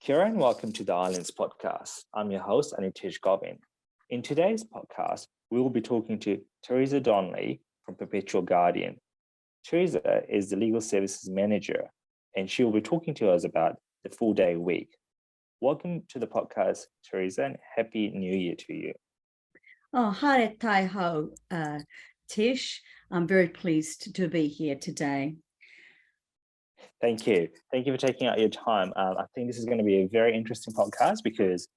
Kia ora and welcome to the ILANZ podcast. I'm your host, Anitesh Govind. In today's podcast, we will be talking to Theresa Donnelly from Perpetual Guardian. Theresa is the Legal Services Manager, and she will be talking to us about the full-day week. Welcome to the podcast, Theresa, and Happy New Year to you. Oh, haere tai hau, Tish. I'm very pleased to be here today. Thank you. Thank you for taking out your time. I think this is going to be a very interesting podcast because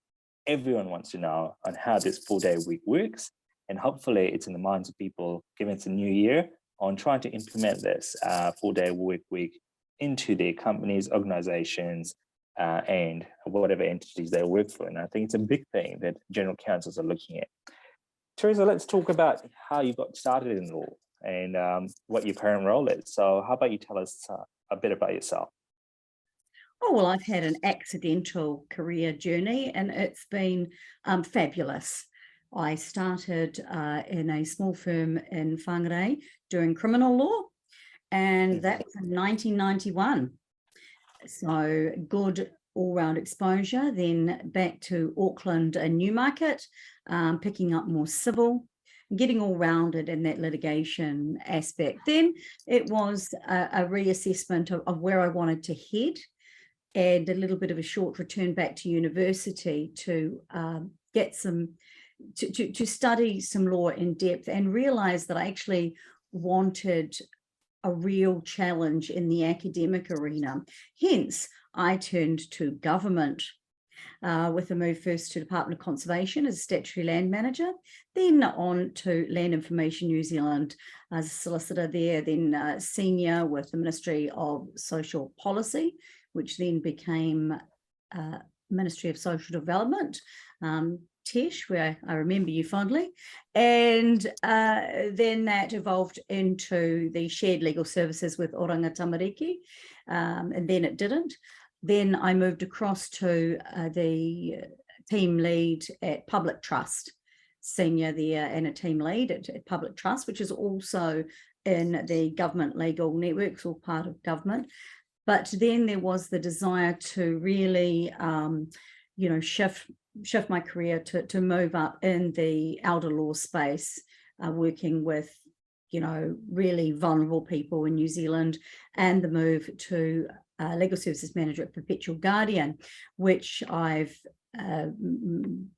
everyone wants to know on how this full-day week works, and hopefully it's in the minds of people, given it's a new year, on trying to implement this full-day work week into their companies, organizations, and whatever entities they work for. And I think it's a big thing that general counsels are looking at. Theresa, let's talk about how you got started in law and what your current role is. So how about you tell us a bit about yourself? Oh, well, I've had an accidental career journey and it's been fabulous. I started in a small firm in Whangarei doing criminal law, and that was in 1991. So good all-round exposure, then back to Auckland and Newmarket, picking up more civil, getting all rounded in that litigation aspect. Then it was a reassessment of where I wanted to head, and a little bit of a short return back to university to get some, to study some law in depth and realize that I actually wanted a real challenge in the academic arena. Hence, I turned to government with a move first to Department of Conservation as a statutory land manager, then on to Land Information New Zealand as a solicitor there, then senior with the Ministry of Social Policy, which then became Ministry of Social Development, Tish, where I remember you fondly, and then that evolved into the shared legal services with Oranga Tamariki, and then it didn't. Then I moved across to the team lead at Public Trust, senior there, and a team lead at Public Trust, which is also in the government legal networks, all part of government. But then there was the desire to really, shift my career to move up in the elder law space, working with, really vulnerable people in New Zealand, and the move to Legal Services Manager at Perpetual Guardian, which I've been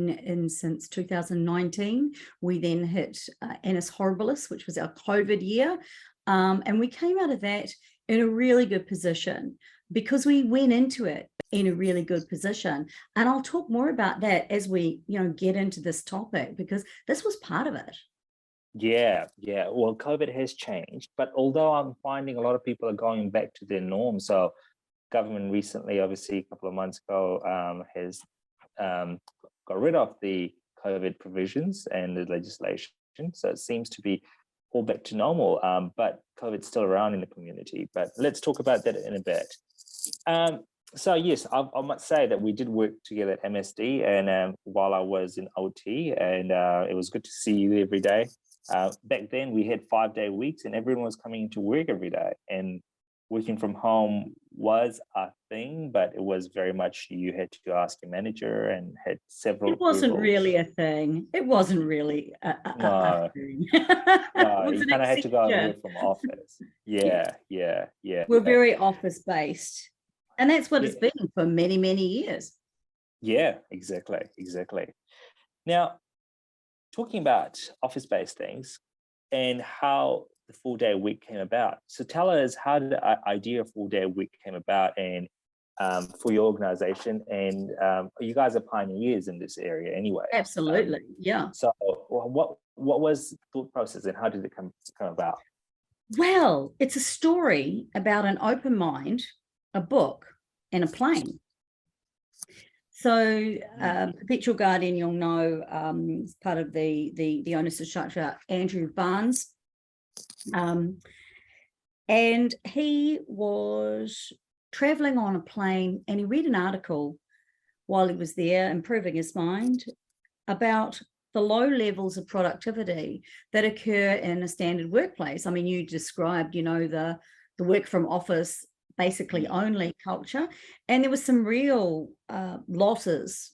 in since 2019. We then hit Annus Horribilis, which was our COVID year, and we came out of that in a really good position because we went into it in a really good position. And I'll talk more about that as we, get into this topic, because this was part of it. Yeah. Well, COVID has changed, but although I'm finding a lot of people are going back to their norm. So government recently, obviously a couple of months ago, has got rid of the COVID provisions and the legislation. So it seems to be all back to normal, but COVID's still around in the community. But let's talk about that in a bit. So yes, I must say that we did work together at MSD, and while I was in OT, and it was good to see you every day. Back then we had 5-day weeks and everyone was coming into work every day, and working from home was a thing, but it was very much you had to ask your manager and had several. It wasn't really a thing. It wasn't really a thing. No, you kind of had to go and work from office. Yeah. We're very office based, and that's what it's been for many, many years. Yeah, exactly. Now, talking about office-based things and how the full-day week came about. So tell us how the idea of full-day week came about, and for your organization, and you guys are pioneers in this area anyway. Absolutely, yeah. So what was the thought process and how did it come about? Well, it's a story about an open mind, a book, and a plane. So Perpetual Guardian, you'll know, is part of the owner's structure, Andrew Barnes. And he was traveling on a plane and he read an article while he was there, improving his mind, about the low levels of productivity that occur in a standard workplace. I mean, you described, the work from office basically only culture. And there was some real losses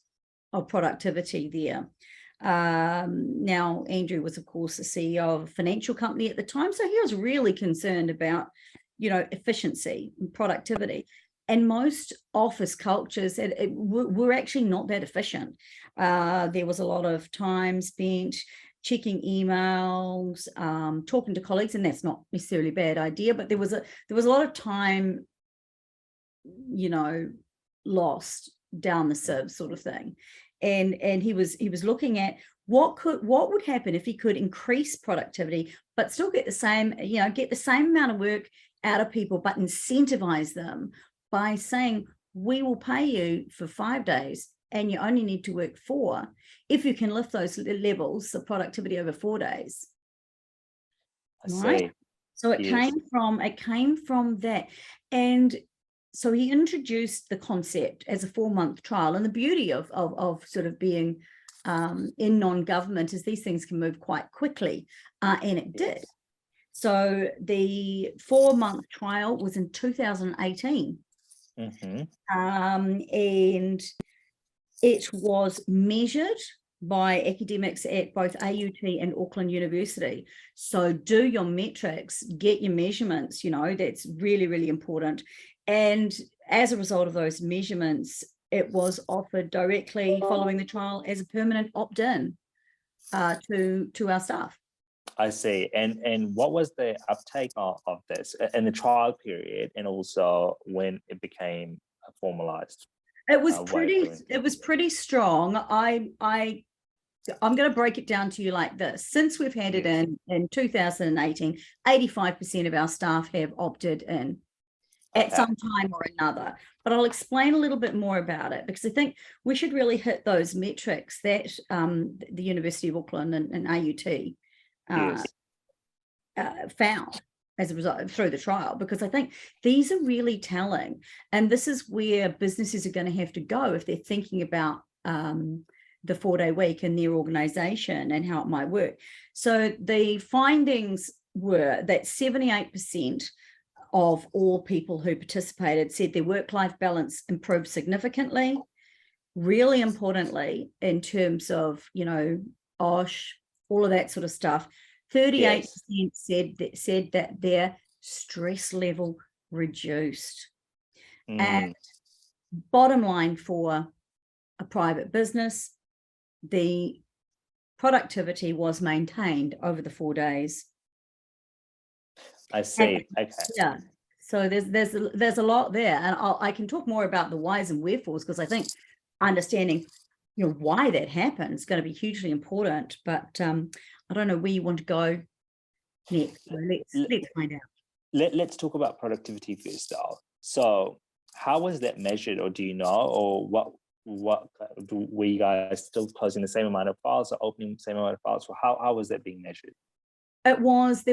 of productivity there. Now, Andrew was, of course, the CEO of a financial company at the time. So he was really concerned about, efficiency and productivity. And most office cultures were actually not that efficient. There was a lot of time spent checking emails, talking to colleagues, and that's not necessarily a bad idea, but there was a lot of time, lost down the sieve sort of thing. And he was looking at what would happen if he could increase productivity, but still get the same amount of work out of people, but incentivize them by saying, we will pay you for 5 days and you only need to work 4 if you can lift those levels of productivity over 4 days. Right? So it came from that. And so he introduced the concept as a 4-month trial. And the beauty of sort of being in non-government is these things can move quite quickly, and it did. So the 4-month trial was in 2018. And it was measured by academics at both AUT and Auckland University. So do your metrics, get your measurements, that's really, really important. And as a result of those measurements, it was offered directly following the trial as a permanent opt-in to our staff. I see. And what was the uptake of this in the trial period, and also when it became formalized? It was pretty strong. I'm going to break it down to you like this. Since we've had it in 2018, 85% of our staff have opted in at some time or another. But I'll explain a little bit more about it, because I think we should really hit those metrics that the University of Auckland and AUT found as a result through the trial, because I think these are really telling. And this is where businesses are going to have to go if they're thinking about the 4-day week in their organization and how it might work. So the findings were that 78% of all people who participated said their work-life balance improved significantly. Really importantly, in terms of, OSH, all of that sort of stuff, 38% said that their stress level reduced. And bottom line, for a private business, the productivity was maintained over the 4 days. I see. Okay. Yeah. So there's a lot there, and I can talk more about the whys and wherefores, because I think understanding why that happened is going to be hugely important. But I don't know where you want to go next. So let's find out. Let's talk about productivity first, though. So how was that measured, or do you know, or what were you guys still closing the same amount of files or opening the same amount of files? Or how was that being measured? There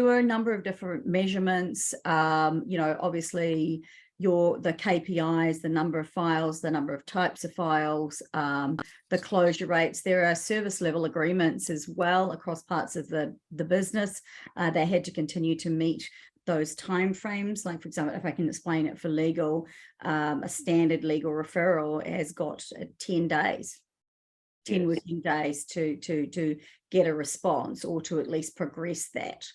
were a number of different measurements, obviously the KPIs, the number of files, the number of types of files, the closure rates. There are service level agreements as well across parts of the business. They had to continue to meet those timeframes. Like, for example, if I can explain it for legal, a standard legal referral has got 10 days. 10 working days to get a response, or to at least progress that.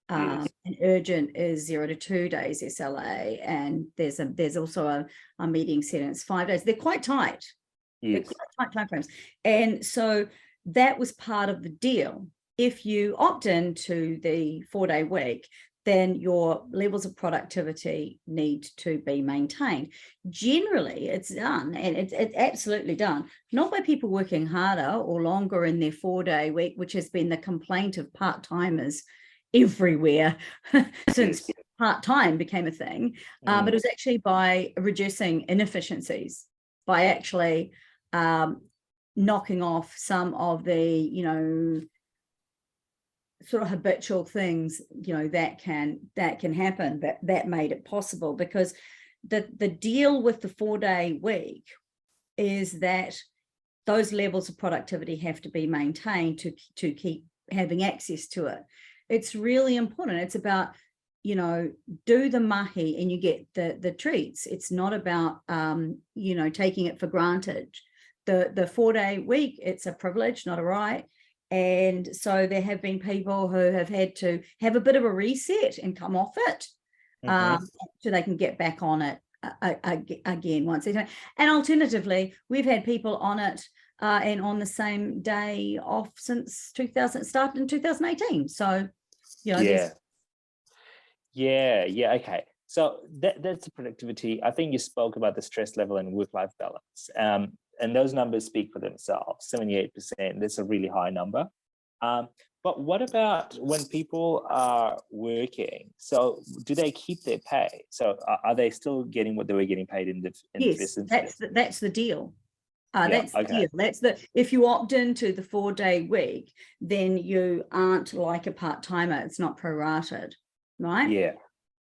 And urgent is 0 to 2 days SLA, and there's also a meeting set, and it's 5 days. They're quite tight. They're quite tight timeframes. And so that was part of the deal. If you opt into the 4-day week, then your levels of productivity need to be maintained. Generally, it's done, and it's absolutely done, not by people working harder or longer in their 4-day week, which has been the complaint of part-timers everywhere since part-time became a thing, but it was actually by reducing inefficiencies, by actually knocking off some of the, sort of habitual things, that can happen, that made it possible. Because the deal with the 4-day week is that those levels of productivity have to be maintained to keep having access to it. It's really important. It's about you know, do the mahi and you get the treats. It's not about, you know, taking it for granted. The 4-day week, it's a privilege, not a right. And so there have been people who have had to have a bit of a reset and come off it, so they can get back on it again once they don't. And alternatively, we've had people on it and on the same day off since 2000, it started in 2018. So, you know, yeah, okay. So that's the productivity. I think you spoke about the stress level and work-life balance. And those numbers speak for themselves. 78%, that's a really high number. But what about when people are working? So do they keep their pay? So are they still getting what they were getting paid in the yes, that's the deal. That's the deal. That's if you opt into the 4-day week, then you aren't like a part-timer. It's not prorated, right?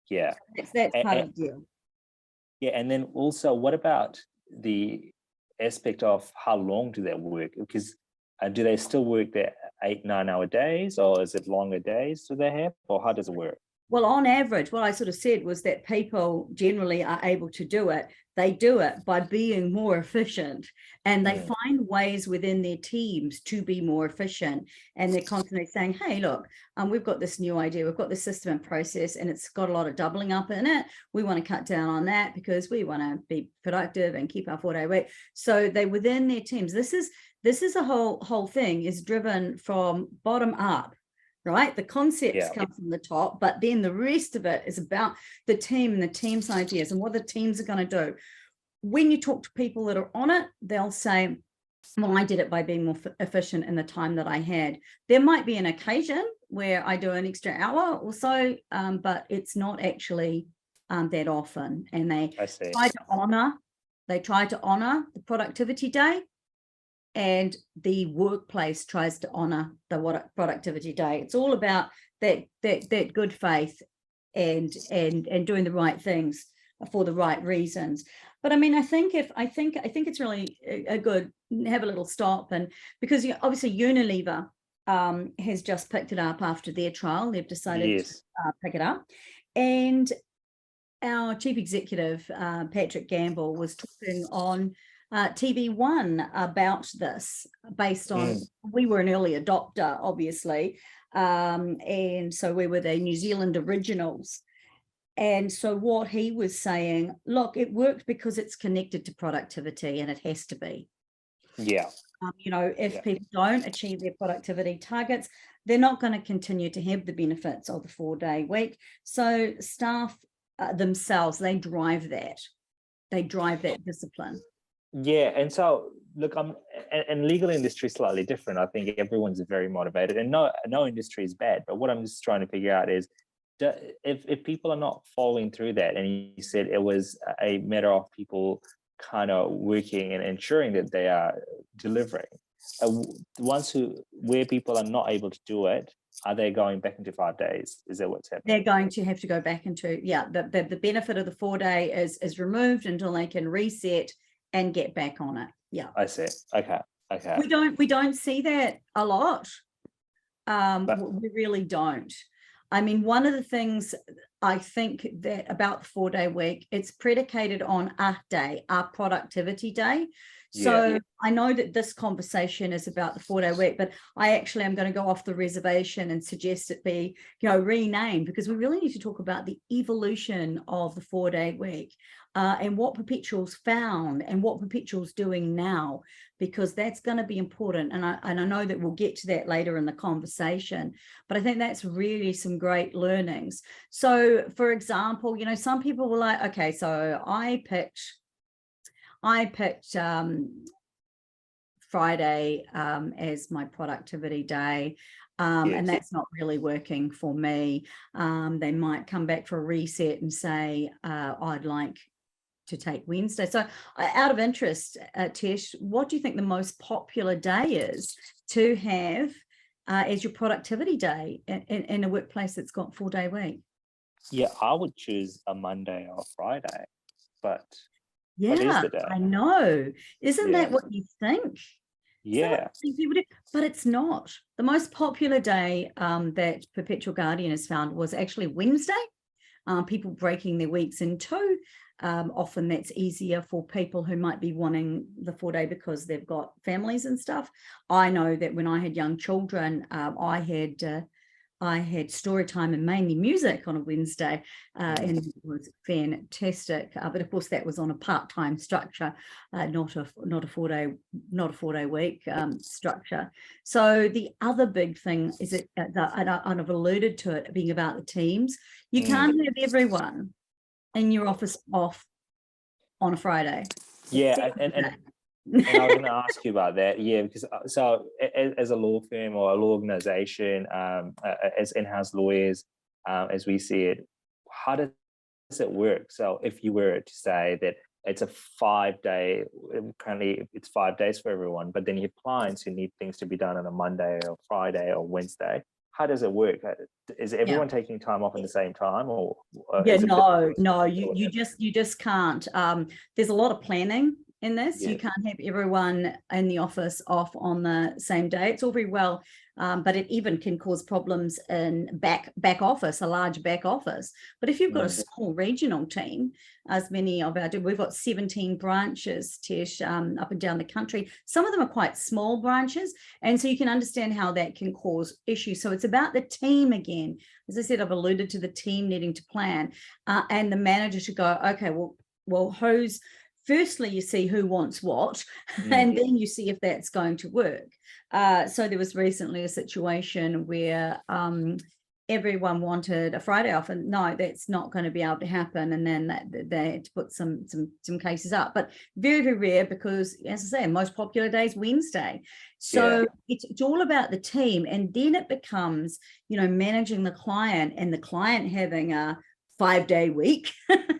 Yeah. That's part of the deal. Yeah, and then also, what about the aspect of how long do they work? Because do they still work their 8-9 hour days, or is it longer days do they have, or how does it work? Well, on average, what I sort of said was that people generally are able to do it. They do it by being more efficient, and they find ways within their teams to be more efficient. And they're constantly saying, hey, look, we've got this new idea. We've got this system and process, and it's got a lot of doubling up in it. We want to cut down on that because we want to be productive and keep our 4-day week. So they within their teams. This is a whole thing is driven from bottom up. Right, the concepts come from the top, but then the rest of it is about the team and the team's ideas and what the teams are going to do. When you talk to people that are on it, they'll say, well, I did it by being more efficient in the time that I had. There might be an occasion where I do an extra hour or so, but it's not actually that often. And they try to honor the productivity day. And the workplace tries to honor the productivity day. It's all about that good faith and doing the right things for the right reasons. But I mean, I think it's really a good have a little stop, and because obviously Unilever has just picked it up after their trial. They've decided to pick it up, and our chief executive Patrick Gamble was talking on TV1 about this, based on we were an early adopter, obviously, and so we were the New Zealand originals. And so what he was saying, look, it worked because it's connected to productivity, and it has to be. You know, if people don't achieve their productivity targets, they're not going to continue to have the benefits of the 4-day week. So staff themselves, they drive that discipline. Yeah, and so look, and legal industry is slightly different. I think everyone's very motivated, and no industry is bad. But what I'm just trying to figure out is, if people are not following through that, and you said it was a matter of people kind of working and ensuring that they are delivering, the ones where people are not able to do it, are they going back into 5 days? Is that what's happening? They're going to have to go back into the benefit of the 4-day is removed until they can reset and get back on it. I see. Okay. We don't see that a lot. We really don't. I mean, one of the things I think that about the 4-day week, it's predicated on our productivity day. So I know that this conversation is about the 4-day week, but I actually am going to go off the reservation and suggest it be, renamed, because we really need to talk about the evolution of the 4-day week and what Perpetual's found and what Perpetual's doing now, because that's going to be important. And I know that we'll get to that later in the conversation, but I think that's really some great learnings. So, for example, some people were like, okay, so I picked Friday as my productivity day, and that's not really working for me. They might come back for a reset and say, I'd like to take Wednesday. So out of interest, Tesh, what do you think the most popular day is to have as your productivity day in a workplace that's got 4-day week? Yeah, I would choose a Monday or Friday, but yeah, I know. Isn't that what you think? Yeah. But it's not. The most popular day that Perpetual Guardian has found was actually Wednesday. people breaking their weeks in two. Often that's easier for people who might be wanting the 4-day because they've got families and stuff. I know that when I had young children, I had story time and mainly music on a Wednesday, and it was fantastic. But of course, that was on a part-time structure, not a 4-day week structure. So the other big thing is that, and I've alluded to it being about the teams. You can't have everyone in your office off on a Friday. Yeah, and I was going to ask you about that. Yeah, because so as a law firm or a law organization, as in-house lawyers, as we see it, how does it work? So if you were to say that it's a 5-day, currently it's 5 days for everyone, but then you have clients who need things to be done on a Monday or Friday or Wednesday. How does it work? Is everyone taking time off at the same time, or no, you just can't. There's a lot of planning in this. You can't have everyone in the office off on the same day. It's all very well, but it even can cause problems in back office, a large back office. But if you've got a small regional team, as many of we've got 17 branches, Tesh, up and down the country. Some of them are quite small branches, and so you can understand how that can cause issues. So it's about the team again. As I said, I've alluded to the team needing to plan, and the manager to go, okay, well, firstly, you see who wants what, and then you see if that's going to work. So there was recently a situation where everyone wanted a Friday off, and no, that's not going to be able to happen. And then they had to put some cases up, but very, very rare because, as I say, most popular day is Wednesday. So it's all about the team, and then it becomes, managing the client and the client having a 5-day week,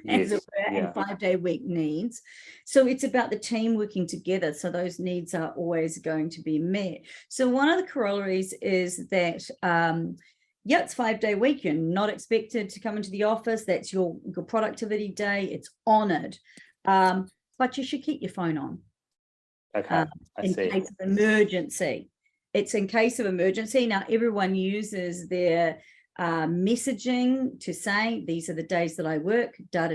as it were, and 5-day week needs. So it's about the team working together. So those needs are always going to be met. So one of the corollaries is that, it's 5-day week. You're not expected to come into the office. That's your productivity day. It's honored. But you should keep your phone on. Okay, in case of emergency. It's in case of emergency. Now, everyone uses their messaging to say, these are the days that I work, da.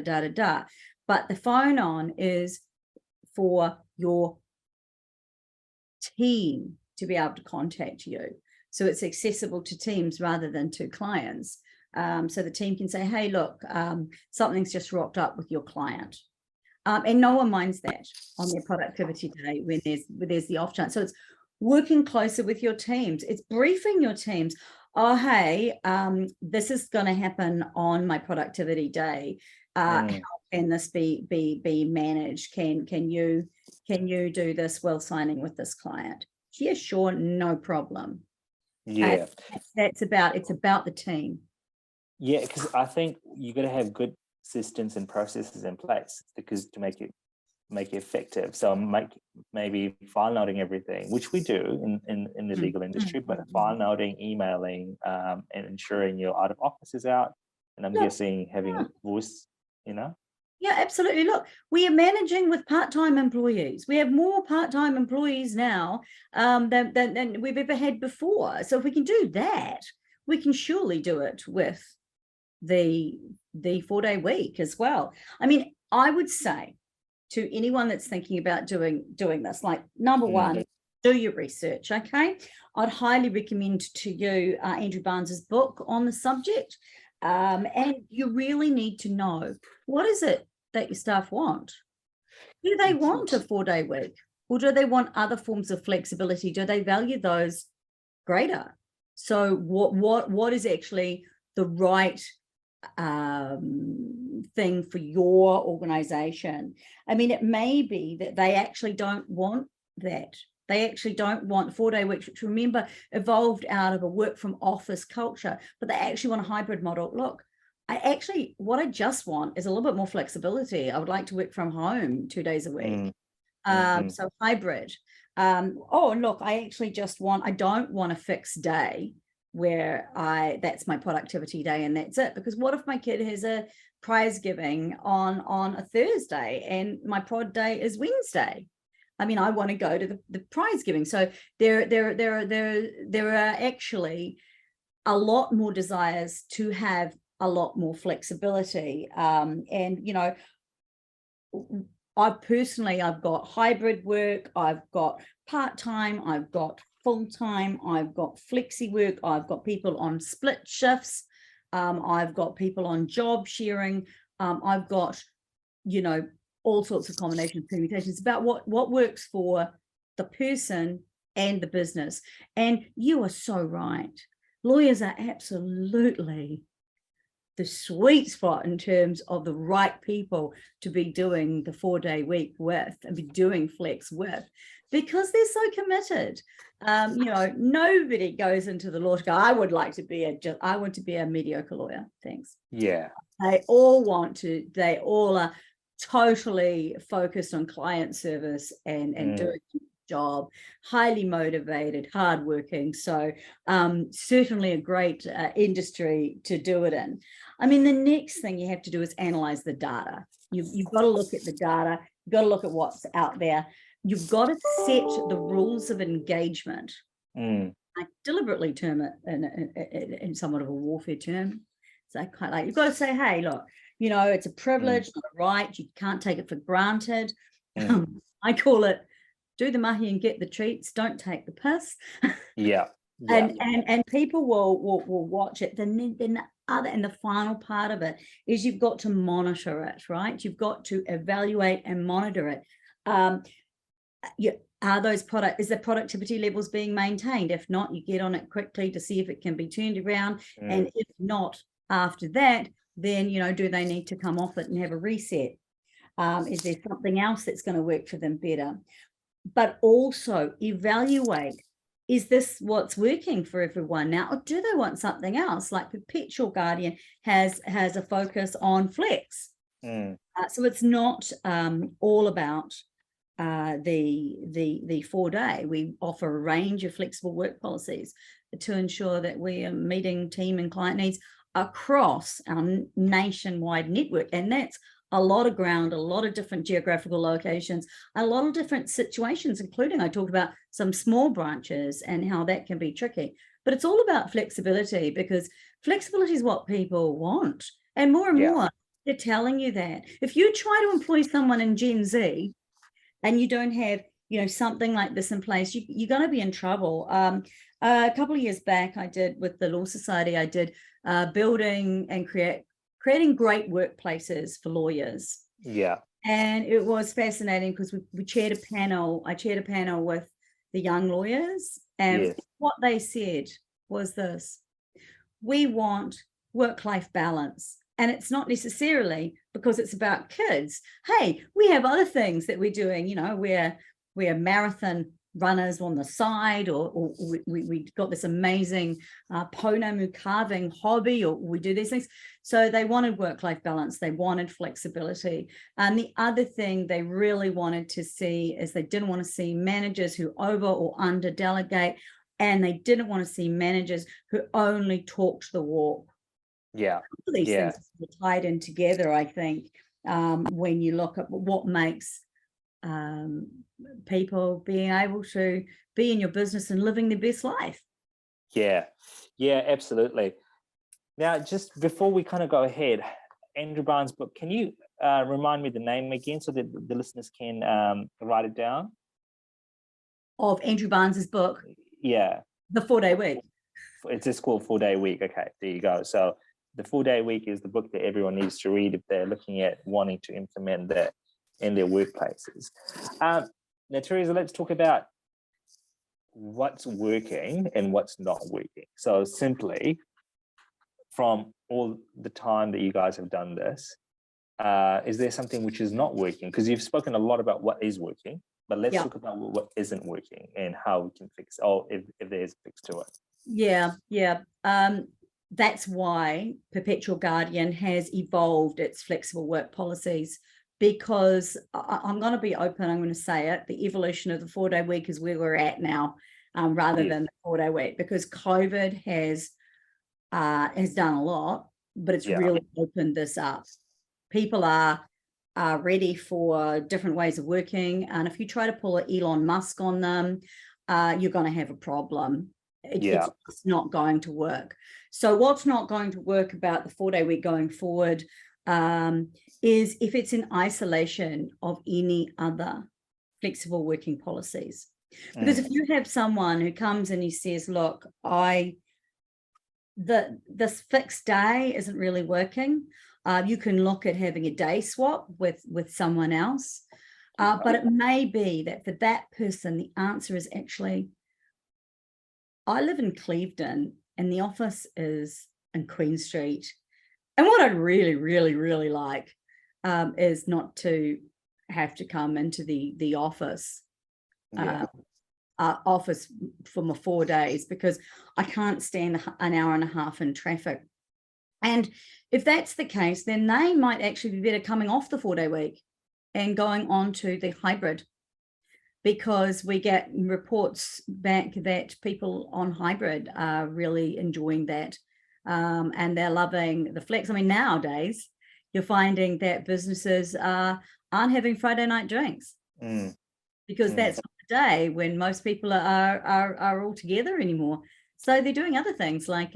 But the phone on is for your team to be able to contact you. So it's accessible to teams rather than to clients. So the team can say, hey, look, something's just rocked up with your client. And no one minds that on their productivity day when there's the off chance. So it's working closer with your teams. It's briefing your teams. Oh, hey, this is going to happen on my productivity day. How can this be managed? Can you do this while signing with this client? Yeah, sure, no problem. Yeah, it's about the team. Yeah, because I think you got to have good systems and processes in place because to make it effective. So maybe file noting everything, which we do in the legal industry, but file noting, emailing, and ensuring your out of office is out. And I'm guessing having voice, Yeah, absolutely. Look, we are managing with part-time employees. We have more part-time employees now than we've ever had before. So if we can do that, we can surely do it with the 4-day week as well. I mean, I would say to anyone that's thinking about doing this, like, number one, do your research, okay? I'd highly recommend to you Andrew Barnes's book on the subject. And you really need to know, what is it that your staff want? Do they want a 4-day week? Or do they want other forms of flexibility? Do they value those greater? So what is actually the right thing for your organization? I mean, it may be that they actually don't want that. They actually don't want 4-day weeks, which, remember, evolved out of a work from office culture, but they actually want a hybrid model. Look, what I just want is a little bit more flexibility. I would like to work from home 2 days a week. So hybrid. Look, I don't want a fixed day where that's my productivity day and that's it. Because what if my kid has a prize giving on a Thursday and my prod day is Wednesday? I mean, I want to go to the prize giving. So there are actually a lot more desires to have a lot more flexibility. And, you know, I've got hybrid work, I've got part-time, I've got full-time, I've got flexi work, I've got people on split shifts, I've got people on job sharing, I've got, you know, all sorts of combinations, permutations about what works for the person and the business. And you are so right. Lawyers are absolutely the sweet spot in terms of the right people to be doing the 4-day week with and be doing flex with, because they're so committed. You know, nobody goes into the law to go, I want to be a mediocre lawyer. Thanks. Yeah. They all are totally focused on client service and doing the job, highly motivated, hardworking. So certainly a great industry to do it in. I mean, the next thing you have to do is analyze the data. You've got to look at the data. You've got to look at what's out there. You've got to set the rules of engagement. I deliberately term it in somewhat of a warfare term. So I quite like, you've got to say, hey, look, you know, it's a privilege, not a right. You can't take it for granted. I call it, do the mahi and get the treats. Don't take the piss. Yeah. And people will watch it. Then the final part of it is you've got to monitor it, right? You've got to evaluate and monitor it. Is the productivity levels being maintained? If not, you get on it quickly to see if it can be turned around. And if not, after that, then, you know, do they need to come off it and have a reset? Is there something else that's going to work for them better? But also evaluate, is this what's working for everyone now, or do they want something else? Like Perpetual Guardian has a focus on flex. So it's not all about the 4-day. We offer a range of flexible work policies to ensure that we are meeting team and client needs across our nationwide network. And that's a lot of ground, a lot of different geographical locations, a lot of different situations, including I talked about some small branches and how that can be tricky. But it's all about flexibility, because flexibility is what people want. And more, they're telling you that. If you try to employ someone in Gen Z and you don't have, you know, something like this in place, you're going to be in trouble. A couple of years back, I did with the Law Society, I did building and creating great workplaces for lawyers. Yeah. And it was fascinating because we chaired a panel. I chaired a panel with the young lawyers, and what they said was this: we want work-life balance. And it's not necessarily because it's about kids. Hey, we have other things that we're doing, you know, we're marathon runners on the side, or we got this amazing ponamu carving hobby, or we do these things. So they wanted work-life balance, they wanted flexibility. And the other thing they really wanted to see is they didn't want to see managers who over or under delegate, and they didn't want to see managers who only talked the walk. Yeah. These things are tied in together, I think, when you look at what makes people being able to be in your business and living their best life. Yeah, absolutely. Now, just before we kind of go ahead, Andrew Barnes' book, can you remind me the name again so that the listeners can write it down? Of Andrew Barnes's book? Yeah. The 4-day week. It's just called 4-day week. Okay, there you go. So the 4-day week is the book that everyone needs to read if they're looking at wanting to implement that in their workplaces. Now, Theresa, let's talk about what's working and what's not working. So simply, from all the time that you guys have done this, is there something which is not working? Because you've spoken a lot about what is working, but let's talk about what isn't working and how we can fix it, or if there is a fix to it. That's why Perpetual Guardian has evolved its flexible work policies, because I'm going to be open, I'm going to say it, the evolution of the 4-day week is where we're at now, rather than the 4-day week, because COVID has done a lot, but it's really opened this up. People are ready for different ways of working, and if you try to pull an Elon Musk on them, you're going to have a problem. Yeah. It's not going to work. So what's not going to work about the 4-day week going forward is if it's in isolation of any other flexible working policies. Because if you have someone who comes and he says, look, this fixed day isn't really working, you can look at having a day swap with someone else. But it may be that for that person, the answer is actually, I live in Clevedon and the office is in Queen Street. And what I'd really, really, really like is not to have to come into the office office for my 4 days, because I can't stand an hour and a half in traffic. And if that's the case, then they might actually be better coming off the 4-day week and going on to the hybrid, because we get reports back that people on hybrid are really enjoying that, and they're loving the flex. I mean, nowadays you're finding that businesses aren't having Friday night drinks because that's not the day when most people are all together anymore. So they're doing other things like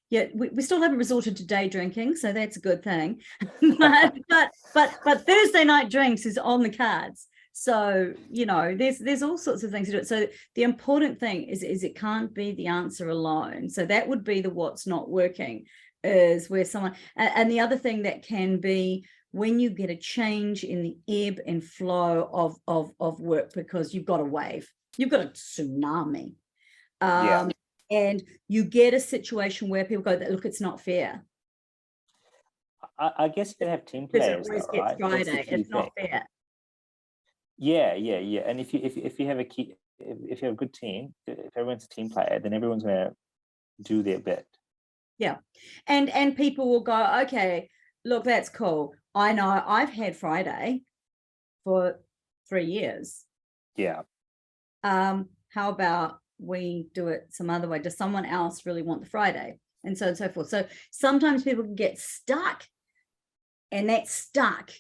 yeah, we still haven't resorted to day drinking, so that's a good thing. but Thursday night drinks is on the cards. So, you know, there's all sorts of things to do it. So the important thing is it can't be the answer alone. So that would be the what's not working, is where someone, and the other thing that can be when you get a change in the ebb and flow of work, because you've got a wave, you've got a tsunami. And you get a situation where people go, look, it's not fair. I guess you can have team players, It though, right? Friday. It's not fair. Yeah. And if you have if you have a good team, if everyone's a team player, then everyone's going to do their bit. Yeah, and people will go, okay, look, that's cool. I know I've had Friday for 3 years. Yeah. How about we do it some other way? Does someone else really want the Friday? And so on and so forth. So sometimes people can get stuck, and that stuck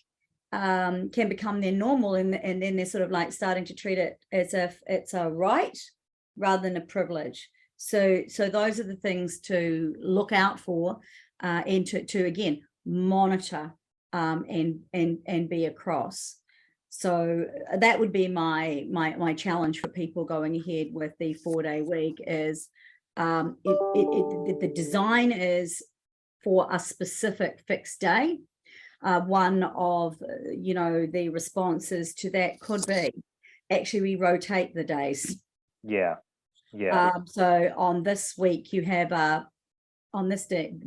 can become their normal, and then they're sort of like starting to treat it as if it's a right rather than a privilege. So those are the things to look out for, and to again monitor and be across. So that would be my challenge for people going ahead with the 4-day week is the design is for a specific fixed day. One of the responses to that could be actually we rotate the days. Yeah. So on this week you have a Wednesday.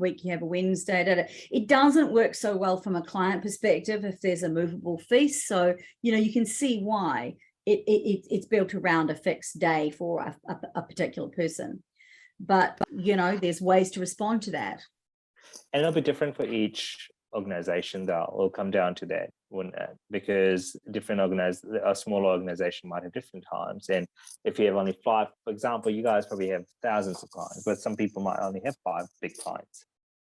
It doesn't work so well from a client perspective if there's a movable feast. So you can see why it's built around a fixed day for a particular person. But there's ways to respond to that. And it'll be different for each organization, though. It'll come down to that, wouldn't it? Because a smaller organization might have different times. And if you have only 5, for example, you guys probably have thousands of clients, but some people might only have 5 big clients,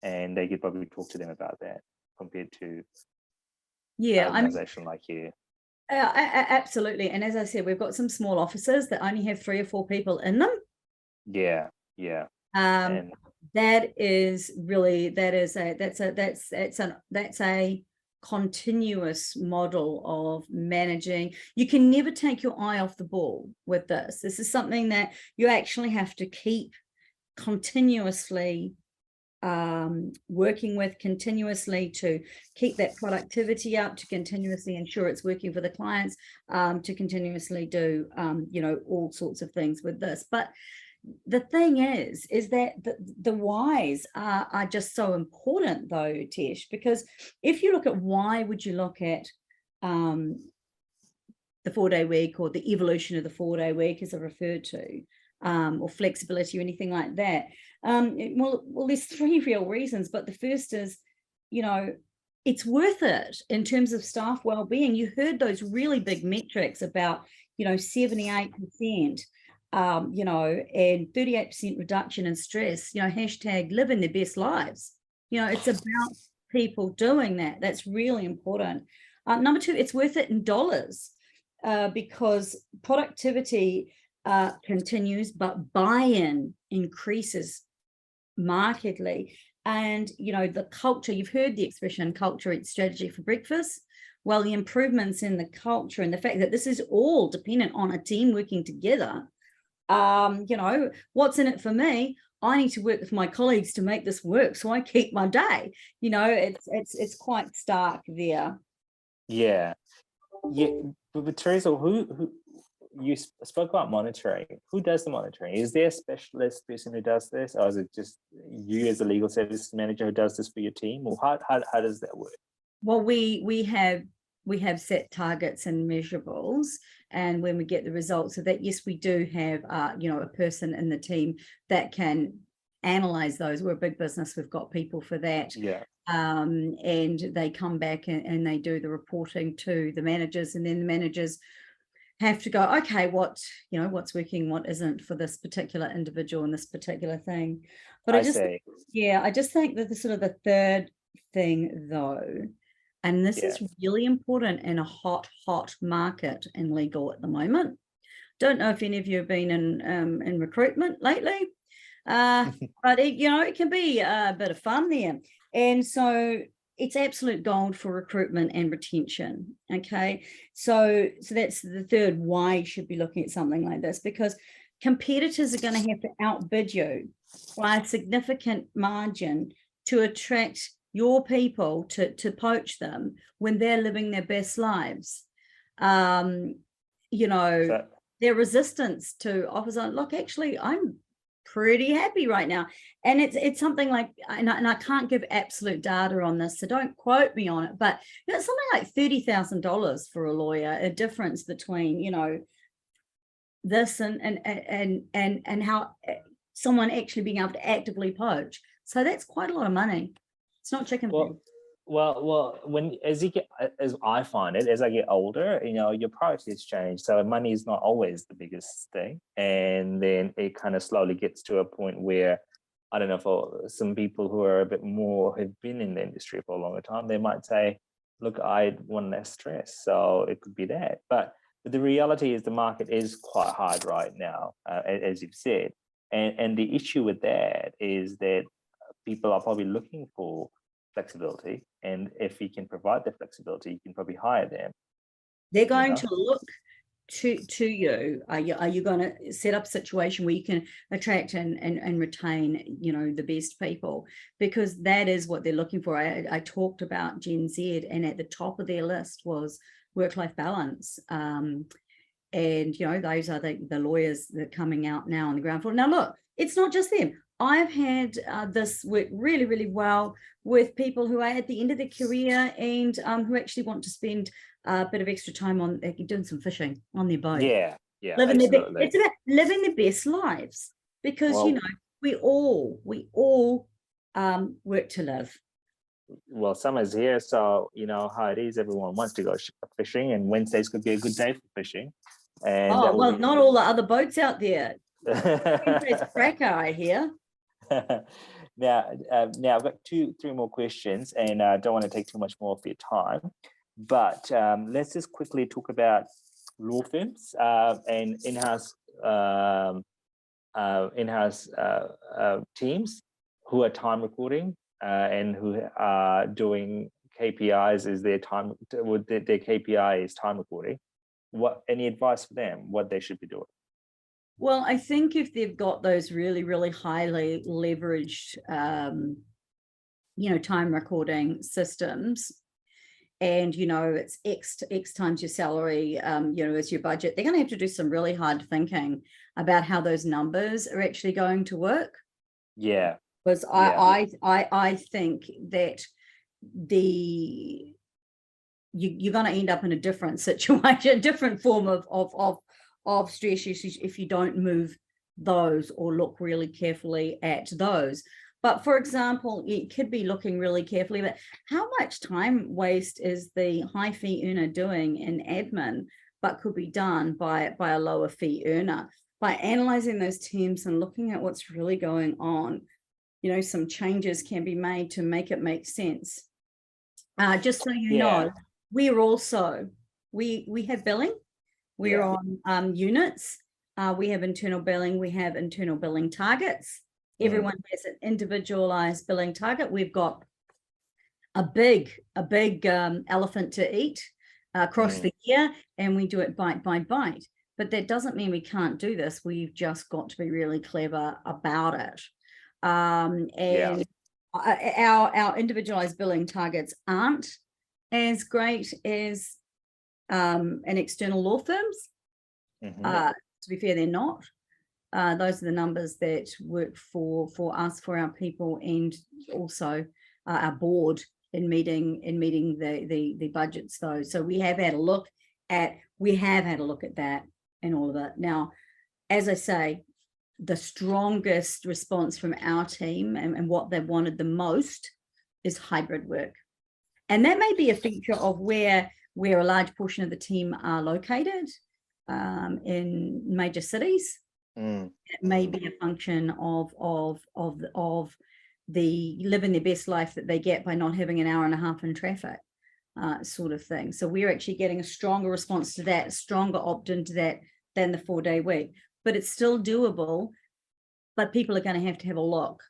and they could probably talk to them about that compared to an organization like you. Absolutely. And as I said, we've got some small offices that only have 3 or 4 people in them. Yeah. That's a continuous model of managing. You can never take your eye off the ball with this. This is something that you actually have to keep continuously working with, continuously to keep that productivity up, to continuously ensure it's working for the clients, to continuously do all sorts of things with this. But the thing is that the whys are just so important, though, Tesh, because if you look at why would you look at the 4-day week, or the evolution of the 4-day week, as I referred to, or flexibility or anything like that, well, there's 3 real reasons. But the first is, it's worth it in terms of staff well-being. You heard those really big metrics about 78%. And 38% reduction in stress, hashtag living their best lives. It's about people doing that. That's really important. Number 2, it's worth it in dollars, because productivity continues, but buy-in increases markedly. And, you know, the culture, you've heard the expression culture eats strategy for breakfast. Well, the improvements in the culture and the fact that this is all dependent on a team working together. You know, what's in it for me? I need to work with my colleagues to make this work, so I keep my day. You know, it's quite stark there. Yeah, yeah. But Theresa, who you spoke about monitoring? Who does the monitoring? Is there a specialist person who does this, or is it just you as a legal services manager who does this for your team, or how does that work? Well, we have set targets and measurables, and when we get the results of that, yes, we do have you know, a person in the team that can analyze those. We're a big business, we've got people for that. Yeah. And they come back and they do the reporting to the managers, and then the managers have to go, okay, what's working, what isn't for this particular individual and this particular thing. But I just think that the sort of the third thing though, and this is really important in a hot market in legal at the moment. Don't know if any of you have been in recruitment lately, but it can be a bit of fun there. And so it's absolute gold for recruitment and retention. Okay, so that's the third why you should be looking at something like this, because competitors are going to have to outbid you by a significant margin to attract your people to poach them when they're living their best lives. Their resistance to offers on, look, actually, I'm pretty happy right now. And it's something like, and I can't give absolute data on this, so don't quote me on it, but it's something like $30,000 for a lawyer, a difference between, this and how someone actually being able to actively poach. So that's quite a lot of money. It's not chicken food. Well, as I find it, as I get older, your priorities change. So money is not always the biggest thing. And then it kind of slowly gets to a point where, I don't know, for some people who are a bit more, have been in the industry for a longer time, they might say, look, I want less stress. So it could be that. But the reality is the market is quite hard right now, as you've said. And the issue with that is that people are probably looking for flexibility, and if you can provide the flexibility, you can probably hire them. They're going to look to you. Are you going to set up a situation where you can attract and retain the best people, because that is what they're looking for. I talked about Gen Z, and at the top of their list was work-life balance. And those are the lawyers that are coming out now on the ground floor. Now look, it's not just them. I've had this work really, really well with people who are at the end of their career and who actually want to spend a bit of extra time on doing some fishing on their boat. Yeah, it's about living their best lives, because we all work to live. Well, summer's here, so you know how it is. Everyone wants to go fishing, and Wednesdays could be a good day for fishing. And not all the other boats out there. It's cracker, I hear. Now I've got 3 more questions, and I don't want to take too much more of your time, but let's just quickly talk about law firms and in-house teams who are time recording and who are doing KPIs. Is their KPI is time recording? Any advice for them, what they should be doing? Well, I think if they've got those really, really highly leveraged, time recording systems, and, it's X times your salary, as your budget, they're going to have to do some really hard thinking about how those numbers are actually going to work. Yeah. Because I think that you're going to end up in a different situation, different form of stress issues if you don't move those or look really carefully at those. But for example, you could be looking really carefully at how much time waste is the high fee earner doing in admin, but could be done by a lower fee earner. By analyzing those teams and looking at what's really going on, some changes can be made to make it make sense. Just so you know, we're also, we have billing. We're on units, we have internal billing, we have internal billing targets. Everyone has an individualized billing target. We've got a big elephant to eat across the year, and we do it bite by bite. But that doesn't mean we can't do this. We've just got to be really clever about it. And our individualized billing targets aren't as great as an external law firms. To be fair, they're not. Those are the numbers that work for us, for our people, and also our board in meeting the budgets though. So we have had a look at that and all of it. Now, as I say, the strongest response from our team and what they wanted the most is hybrid work. And that may be a feature of where a large portion of the team are located in major cities. It may be a function of the living their best life that they get by not having an hour and a half in traffic, sort of thing. So we're actually getting a stronger response to that, stronger opt-in to that than the 4-day week. But it's still doable, but people are going to have a look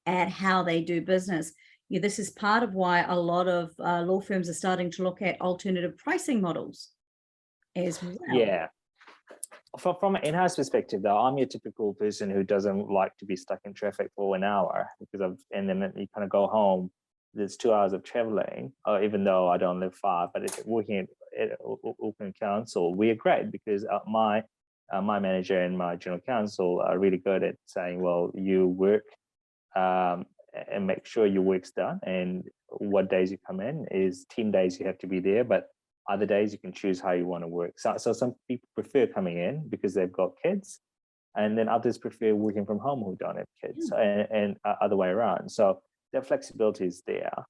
at how they do business. This is part of why a lot of law firms are starting to look at alternative pricing models as well. Yeah. From an in-house perspective, though, I'm your typical person who doesn't like to be stuck in traffic for an hour and then you kind of go home. There's 2 hours of traveling, even though I don't live far. But working at Auckland Council, we are great because my manager and my general counsel are really good at saying, well, you work and make sure your work's done, and what days you come in is team days, you have to be there, but other days you can choose how you want to work. So some people prefer coming in because they've got kids, and then others prefer working from home who don't have kids, and other way around. So that flexibility is there.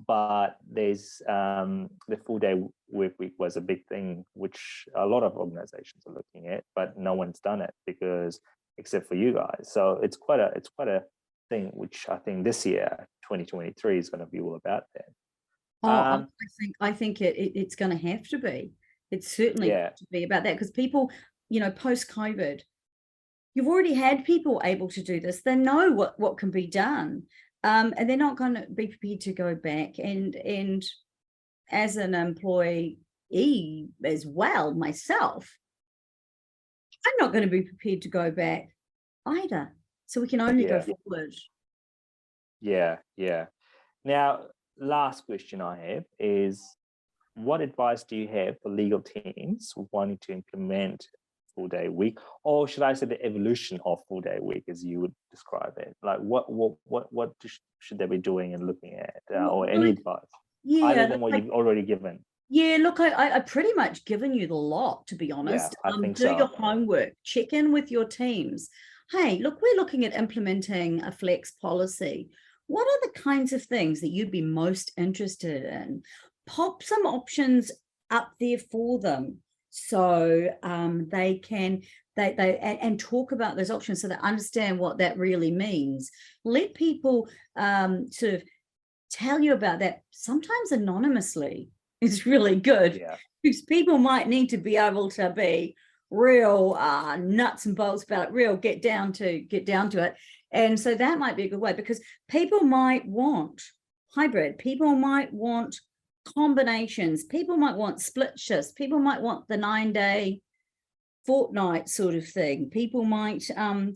But there's the 4-day work week was a big thing, which a lot of organizations are looking at, but no one's done it because except for you guys. So it's quite a thing, which I think this year 2023 is going to be all about that. I think it's going to have to be. It's certainly to be about that, because people, post-COVID, you've already had people able to do this. They know what can be done, and they're not going to be prepared to go back. And as an employee as well, myself, I'm not going to be prepared to go back either. So we can only go forward. Yeah. Now, last question I have is, what advice do you have for legal teams wanting to implement 4-day week, or should I say the evolution of 4-day week, as you would describe it? Like, what should they be doing and looking at, or any advice? Other than what you've already given. Yeah, look, I pretty much given you the lot, to be honest. I think do your homework, check in with your teams. Hey, look, we're looking at implementing a flex policy. What are the kinds of things that you'd be most interested in? Pop some options up there for them, so they can and talk about those options so they understand what that really means. Let people sort of tell you about that, sometimes anonymously. Is really good, because people might need to be able to be real nuts and bolts about it, real get down to it. And so that might be a good way, because people might want hybrid, people might want combinations, people might want split shifts, people might want the 9-day fortnight sort of thing. People might they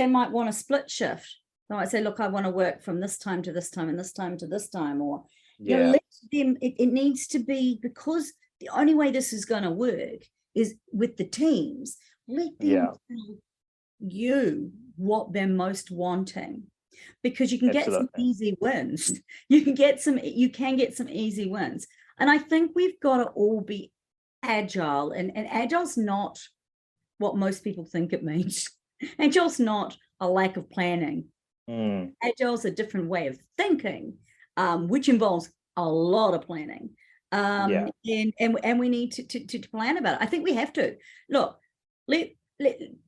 might want a split shift. They might say, look, I want to work from this time to this time and this time to this time, or let them, it needs to be, because the only way this is going to work is with the teams. Let them tell you what they're most wanting, because you can get some easy wins. You can get some easy wins. And I think we've got to all be agile, and agile's not what most people think it means. Agile's not a lack of planning. Agile's a different way of thinking, which involves a lot of planning. And we need to plan about it. I think we have to. Look, let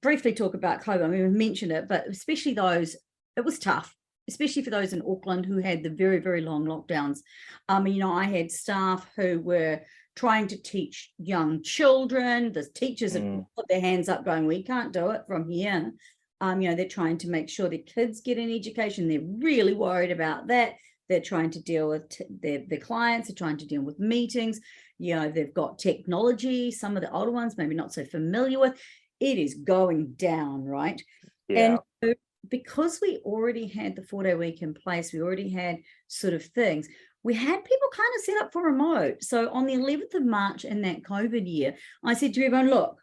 briefly talk about COVID. I mean, we've mentioned it, but especially those, it was tough, especially for those in Auckland who had the very, very long lockdowns. I had staff who were trying to teach young children. The teachers have put their hands up going, we can't do it from here. They're trying to make sure their kids get an education. They're really worried about that. They're trying to deal with their clients. They're trying to deal with meetings. They've got technology. Some of the older ones maybe not so familiar with. It is going down, right? Yeah. And so because we already had the 4-day week in place, we already had sort of things, we had people kind of set up for remote. So on the 11th of March in that COVID year, I said to everyone, look,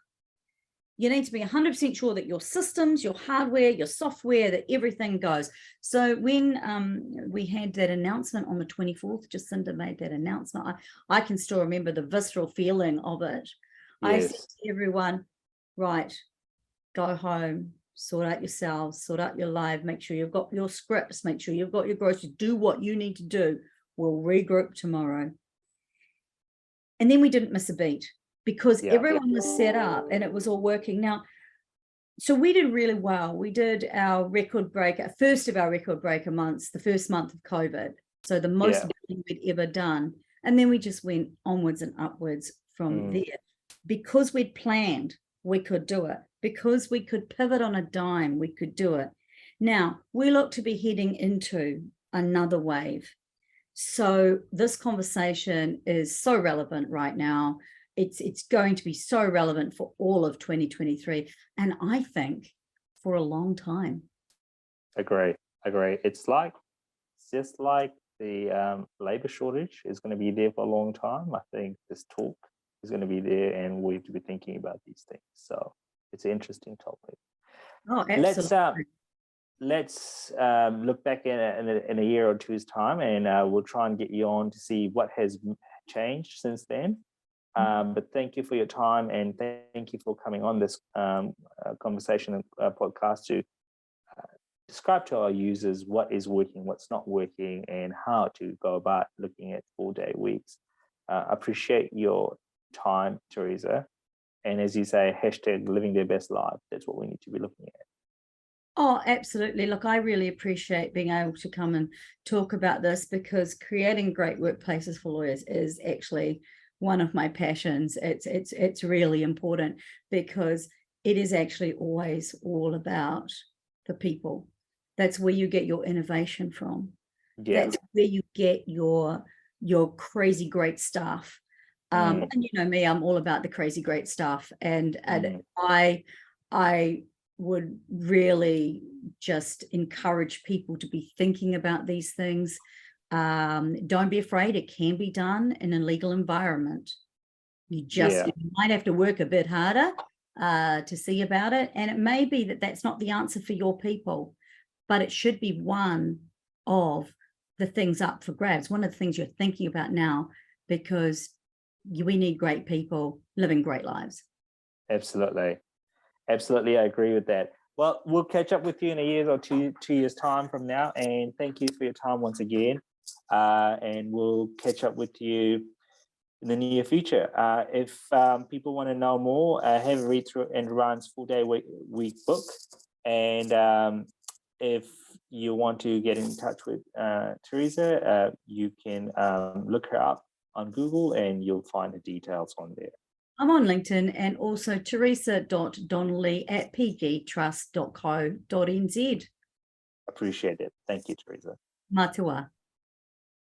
you need to be 100% sure that your systems, your hardware, your software, that everything goes. So when we had that announcement on the 24th, Jacinda made that announcement, I can still remember the visceral feeling of it. Yes. I said to everyone, right, go home, sort out yourselves, sort out your life, make sure you've got your scripts, make sure you've got your groceries, do what you need to do. We'll regroup tomorrow. And then we didn't miss a beat because everyone was set up and it was all working. Now, so we did really well. We did our record breaker, first of our record breaker months, the first month of COVID. So the most we'd ever done. And then we just went onwards and upwards from there. Because we'd planned, we could do it. Because we could pivot on a dime, we could do it. Now, we look to be heading into another wave. So this conversation is so relevant right now. It's going to be so relevant for all of 2023. And I think for a long time. Agree. It's just like the labor shortage is going to be there for a long time. I think this talk is going to be there and we have to be thinking about these things. So it's an interesting topic. Oh, absolutely. Let's look back in a year or two's time, and we'll try and get you on to see what has changed since then. But thank you for your time, and thank you for coming on this conversation podcast to describe to our users what is working, what's not working, and how to go about looking at 4-day weeks. Appreciate your time, Theresa. And as you say, hashtag living their best life. That's what we need to be looking at. Oh, absolutely. Look, I really appreciate being able to come and talk about this because creating great workplaces for lawyers is actually one of my passions. It's really important because it is actually always all about the people. That's where you get your innovation from. Yeah. That's where you get your crazy great stuff. And you know me, I'm all about the crazy great stuff. And I would really just encourage people to be thinking about these things. Don't be afraid. It can be done in a legal environment. You might have to work a bit harder to see about it. And it may be that that's not the answer for your people, but it should be one of the things up for grabs, one of the things you're thinking about now, because we need great people living great lives. Absolutely. I agree with that. Well, we'll catch up with you in a year or two years time from now. And thank you for your time once again. And we'll catch up with you in the near future. If people want to know more, have a read through Ryan's 4-day week book. And if you want to get in touch with Theresa, you can look her up on Google and you'll find the details on there. I'm on LinkedIn and also Theresa.Donnelly@pgtrust.co.nz. Appreciate it. Thank you, Theresa. Matua.